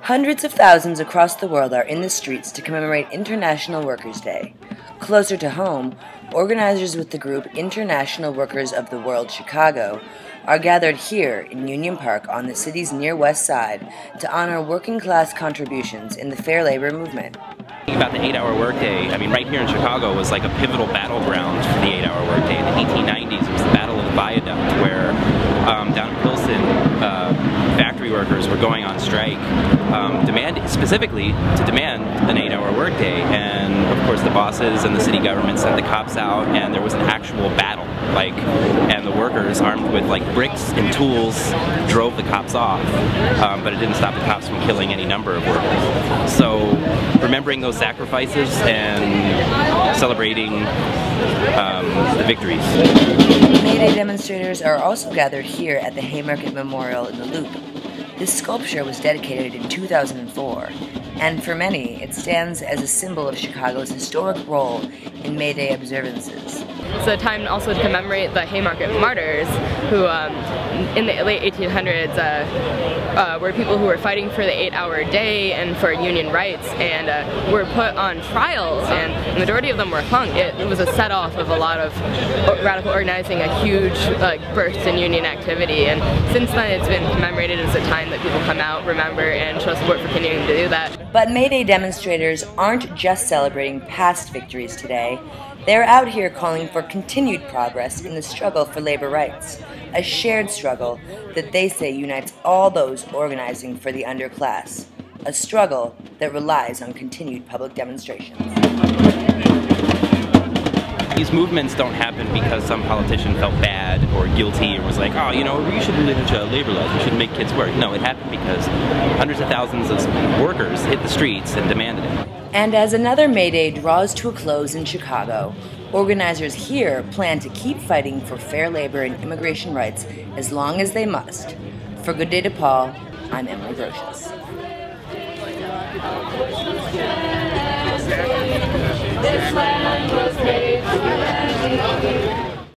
Hundreds of thousands across the world are in the streets to commemorate International Workers' Day. Closer to home, organizers with the group International Workers of the World Chicago are gathered here in Union Park on the city's near west side to honor working-class contributions in the fair labor movement. About the 8-hour workday, I mean, right here in Chicago was like a pivotal battleground for the 8-hour workday. In the 1890s, it was the Battle of the Viaduct, where down in Pilsen, factory workers were going on strike, specifically to demand an 8-hour workday. And of course, the bosses and the city government sent the cops out, and there was an actual battle. And the workers, armed with bricks and tools, drove the cops off, but it didn't stop the cops from killing any number of workers. So, remembering those sacrifices and celebrating the victories. May Day demonstrators are also gathered here at the Haymarket Memorial in the Loop. This sculpture was dedicated in 2004, and for many, it stands as a symbol of Chicago's historic role in May Day observances. It's a time also to commemorate the Haymarket martyrs, who in the late 1800s were people who were fighting for the 8-hour day and for union rights, and were put on trials, and the majority of them were hung. It was a set-off of a lot of radical organizing, a huge burst in union activity, and since then it's been commemorated as a time that people come out, remember, and show support for continuing to do that. But May Day demonstrators aren't just celebrating past victories today. They're out here calling for continued progress in the struggle for labor rights, a shared struggle that they say unites all those organizing for the underclass, a struggle that relies on continued public demonstrations. These movements don't happen because some politician felt bad or guilty or was like, oh, you know, we should labor laws, we should make kids work. No, it happened because hundreds of thousands of workers hit the streets and demanded it. And as another May Day draws to a close in Chicago, organizers here plan to keep fighting for fair labor and immigration rights as long as they must. For Good Day to Paul, I'm Emily Brosious. This land was made for